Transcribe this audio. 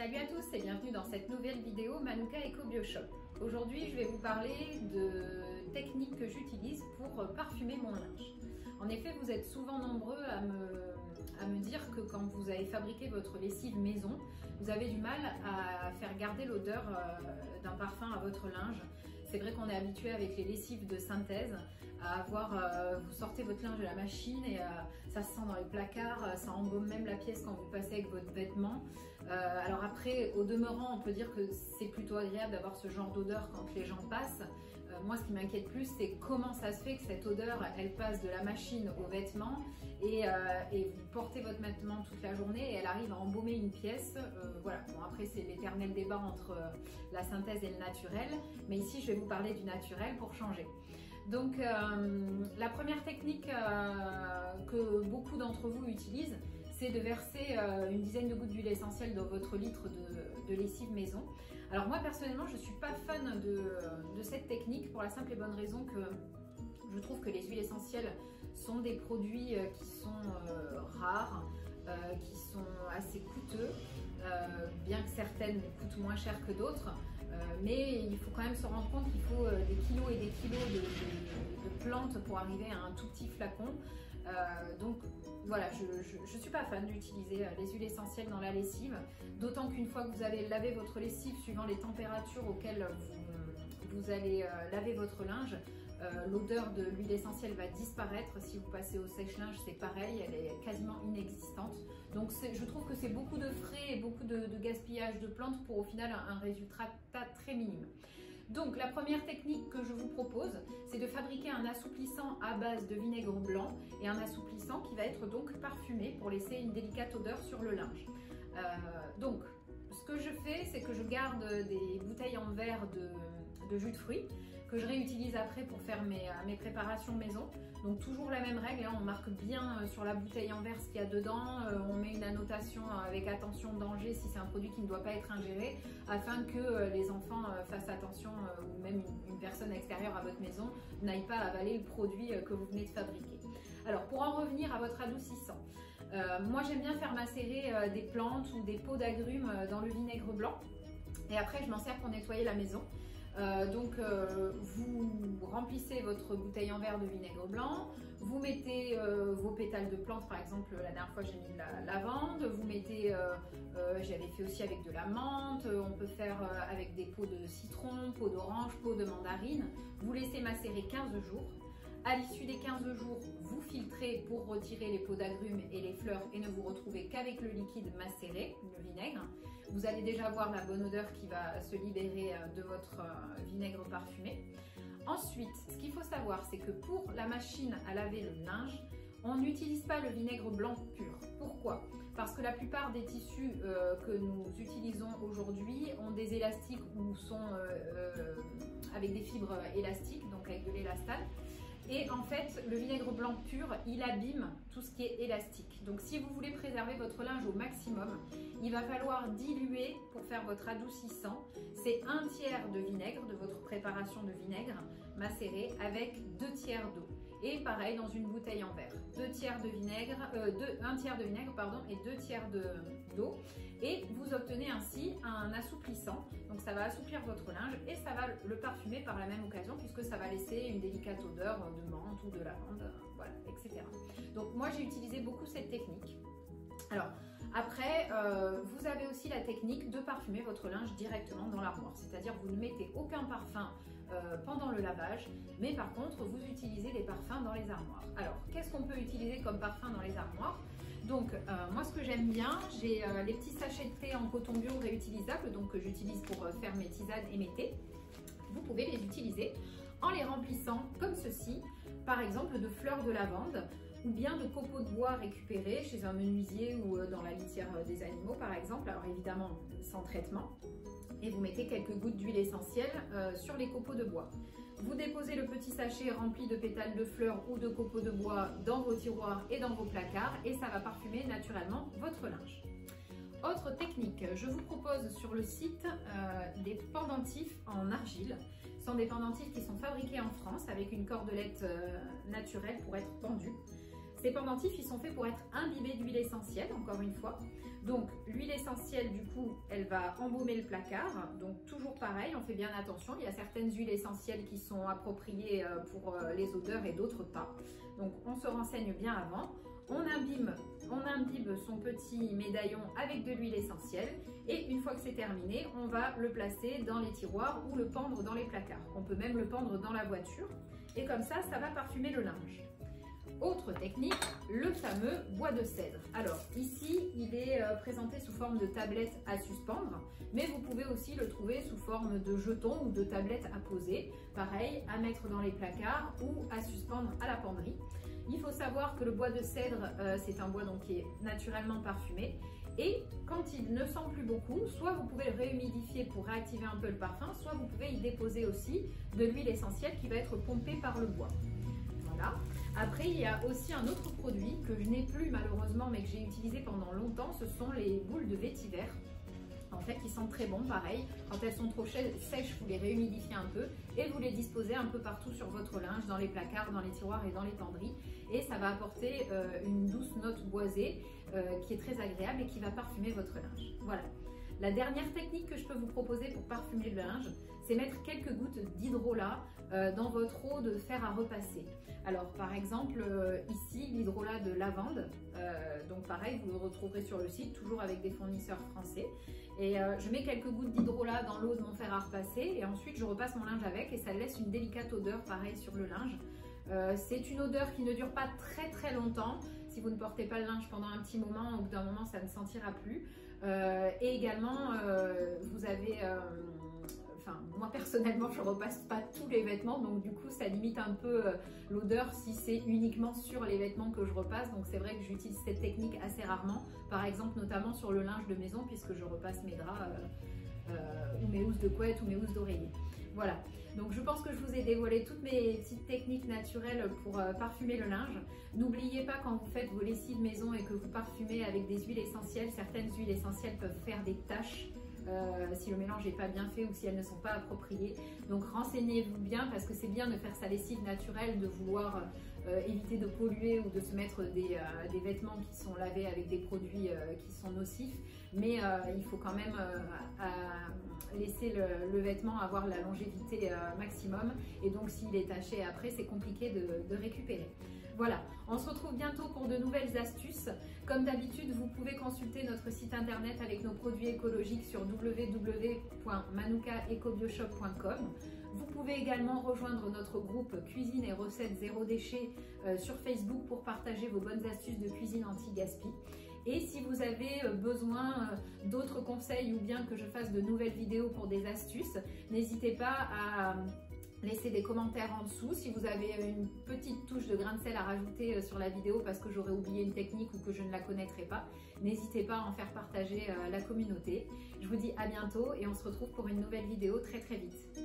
Salut à tous et bienvenue dans cette nouvelle vidéo Manuka Eco Bio Shop. Aujourd'hui, je vais vous parler de techniques que j'utilise pour parfumer mon linge. En effet, vous êtes souvent nombreux à me dire que quand vous avez fabriqué votre lessive maison, vous avez du mal à faire garder l'odeur d'un parfum à votre linge. C'est vrai qu'on est habitué avec les lessives de synthèse à avoir, vous sortez votre linge de la machine et ça se sent dans les placards, ça embaume même la pièce quand vous passez avec votre vêtement. Alors après, au demeurant, on peut dire que c'est plutôt agréable d'avoir ce genre d'odeur quand les gens passent. Moi, ce qui m'inquiète plus, c'est comment ça se fait que cette odeur, elle passe de la machine au vêtement et vous portez votre vêtement toute la journée et elle arrive à embaumer une pièce. Voilà. Bon, après, c'est l'éternel débat entre la synthèse et le naturel, mais ici, je vais vous parler du naturel pour changer. Donc, la première technique que beaucoup d'entre vous utilisent, c'est de verser une dizaine de gouttes d'huile essentielle dans votre litre de lessive maison. Alors moi personnellement, je ne suis pas fan de cette technique pour la simple et bonne raison que je trouve que les huiles essentielles sont des produits qui sont rares, qui sont assez coûteux, bien que certaines coûtent moins cher que d'autres, mais il faut quand même se rendre compte qu'il faut des kilos et des kilos de plantes pour arriver à un tout petit flacon. Donc voilà, je ne suis pas fan d'utiliser les huiles essentielles dans la lessive, d'autant qu'une fois que vous allez laver votre lessive suivant les températures auxquelles vous allez laver votre linge, l'odeur de l'huile essentielle va disparaître. Si vous passez au sèche-linge, c'est pareil, elle est quasiment inexistante. Donc je trouve que c'est beaucoup de frais et beaucoup de gaspillage de plantes pour au final un résultat très minime. Donc la première technique que je vous propose, c'est de fabriquer un assouplissant à base de vinaigre blanc et un assouplissant qui va être donc parfumé pour laisser une délicate odeur sur le linge. Donc ce que je fais, c'est que je garde des bouteilles en verre de jus de fruits que je réutilise après pour faire mes préparations maison. Donc toujours la même règle, hein, on marque bien sur la bouteille en verre ce qu'il y a dedans, on met une annotation avec attention danger si c'est un produit qui ne doit pas être ingéré, afin que les enfants fassent attention ou même une personne extérieure à votre maison n'aille pas avaler le produit que vous venez de fabriquer. Alors pour en revenir à votre adoucissant, moi j'aime bien faire macérer des plantes ou des pots d'agrumes dans le vinaigre blanc et après je m'en sers pour nettoyer la maison. Vous remplissez votre bouteille en verre de vinaigre blanc, vous mettez vos pétales de plantes, par exemple la dernière fois j'ai mis de la lavande, vous mettez, j'avais fait aussi avec de la menthe, on peut faire avec des pots de citron, pots d'orange, pots de mandarine, vous laissez macérer 15 jours. À l'issue des 15 jours, vous filtrez pour retirer les pots d'agrumes et les fleurs et ne vous retrouvez qu'avec le liquide macéré, le vinaigre. Vous allez déjà voir la bonne odeur qui va se libérer de votre vinaigre parfumé. Ensuite, ce qu'il faut savoir, c'est que pour la machine à laver le linge, on n'utilise pas le vinaigre blanc pur. Pourquoi? Parce que la plupart des tissus que nous utilisons aujourd'hui ont des élastiques ou sont avec des fibres élastiques, donc avec de l'élastane. Et en fait, le vinaigre blanc pur, il abîme tout ce qui est élastique. Donc si vous voulez préserver votre linge au maximum, il va falloir diluer pour faire votre adoucissant. C'est 1 tiers de vinaigre, de votre préparation de vinaigre macéré avec 2 tiers d'eau. Et pareil dans une bouteille en verre, 1 tiers de vinaigre pardon, et 2 tiers d'eau. Et vous obtenez ainsi un assouplissant. Donc ça va assouplir votre linge et ça va le parfumer par la même occasion puisque ça va laisser une délicate odeur de menthe ou de lavande, voilà, etc. Donc moi j'ai utilisé beaucoup cette technique. Alors après, vous avez aussi la technique de parfumer votre linge directement dans l'armoire, c'est-à-dire vous ne mettez aucun parfum pendant le lavage, mais par contre vous utilisez des parfums dans les armoires. Alors qu'est-ce qu'on peut utiliser comme parfum dans les armoires? Donc moi ce que j'aime bien, j'ai les petits sachets de thé en coton bio réutilisables, donc que j'utilise pour faire mes tisanes et mes thés. Vous pouvez les utiliser en les remplissant comme ceci, par exemple de fleurs de lavande ou bien de copeaux de bois récupérés chez un menuisier ou dans la litière des animaux par exemple, alors évidemment sans traitement. Et vous mettez quelques gouttes d'huile essentielle sur les copeaux de bois. Vous déposez le petit sachet rempli de pétales de fleurs ou de copeaux de bois dans vos tiroirs et dans vos placards et ça va parfumer naturellement votre linge. Autre technique, je vous propose sur le site des pendentifs en argile. Ce sont des pendentifs qui sont fabriqués en France avec une cordelette naturelle pour être pendus. Ces pendentifs, ils sont faits pour être imbibés d'huile essentielle, encore une fois. Donc l'huile essentielle, du coup, elle va embaumer le placard. Donc toujours pareil, on fait bien attention. Il y a certaines huiles essentielles qui sont appropriées pour les odeurs et d'autres pas. Donc on se renseigne bien avant. On imbibe son petit médaillon avec de l'huile essentielle et une fois que c'est terminé, on va le placer dans les tiroirs ou le pendre dans les placards. On peut même le pendre dans la voiture et comme ça va parfumer le linge. Autre technique, le fameux bois de cèdre. Alors ici, il est présenté sous forme de tablette à suspendre, mais vous pouvez aussi le trouver sous forme de jeton ou de tablette à poser. Pareil, à mettre dans les placards ou à suspendre à la penderie. Il faut savoir que le bois de cèdre, c'est un bois donc, qui est naturellement parfumé. Et quand il ne sent plus beaucoup, soit vous pouvez le réhumidifier pour réactiver un peu le parfum, soit vous pouvez y déposer aussi de l'huile essentielle qui va être pompée par le bois. Voilà. Après, il y a aussi un autre produit que je n'ai plus malheureusement, mais que j'ai utilisé pendant longtemps, ce sont les boules de vétiver. En fait, ils sentent très bon, pareil. Quand elles sont trop sèches, vous les réhumidifiez un peu et vous les disposez un peu partout sur votre linge, dans les placards, dans les tiroirs et dans les penderies. Et ça va apporter une douce note boisée qui est très agréable et qui va parfumer votre linge. Voilà. La dernière technique que je peux vous proposer pour parfumer le linge, c'est mettre quelques gouttes d'hydrolat dans votre eau de fer à repasser. Alors par exemple ici l'hydrolat de lavande, donc pareil vous le retrouverez sur le site, toujours avec des fournisseurs français. Et je mets quelques gouttes d'hydrolat dans l'eau de mon fer à repasser et ensuite je repasse mon linge avec et ça laisse une délicate odeur pareil sur le linge. C'est une odeur qui ne dure pas très longtemps. Si vous ne portez pas le linge pendant un petit moment, au bout d'un moment ça ne sentira plus. Et également vous avez... Enfin, moi personnellement je repasse pas tous les vêtements, donc du coup ça limite un peu l'odeur si c'est uniquement sur les vêtements que je repasse. Donc c'est vrai que j'utilise cette technique assez rarement, par exemple notamment sur le linge de maison puisque je repasse mes draps ou mes housses de couette ou mes housses d'oreiller. Voilà, donc je pense que je vous ai dévoilé toutes mes petites techniques naturelles pour parfumer le linge. N'oubliez pas quand vous faites vos lessives maison et que vous parfumez avec des huiles essentielles, certaines huiles essentielles peuvent faire des taches si le mélange n'est pas bien fait ou si elles ne sont pas appropriées. Donc renseignez-vous bien parce que c'est bien de faire sa lessive naturelle, de vouloir éviter de polluer ou de se mettre des vêtements qui sont lavés avec des produits qui sont nocifs, mais il faut quand même laisser le vêtement avoir la longévité maximum et donc s'il est taché après c'est compliqué de récupérer. Voilà, on se retrouve bientôt pour de nouvelles astuces. Comme d'habitude, vous pouvez consulter notre site internet avec nos produits écologiques sur www.manoukaecobioshop.com. Vous pouvez également rejoindre notre groupe Cuisine et recettes zéro déchet sur Facebook pour partager vos bonnes astuces de cuisine anti-gaspi. Et si vous avez besoin d'autres conseils ou bien que je fasse de nouvelles vidéos pour des astuces, n'hésitez pas à laissez des commentaires en dessous. Si vous avez une petite touche de grain de sel à rajouter sur la vidéo parce que j'aurais oublié une technique ou que je ne la connaîtrais pas, n'hésitez pas à en faire partager la communauté. Je vous dis à bientôt et on se retrouve pour une nouvelle vidéo très vite.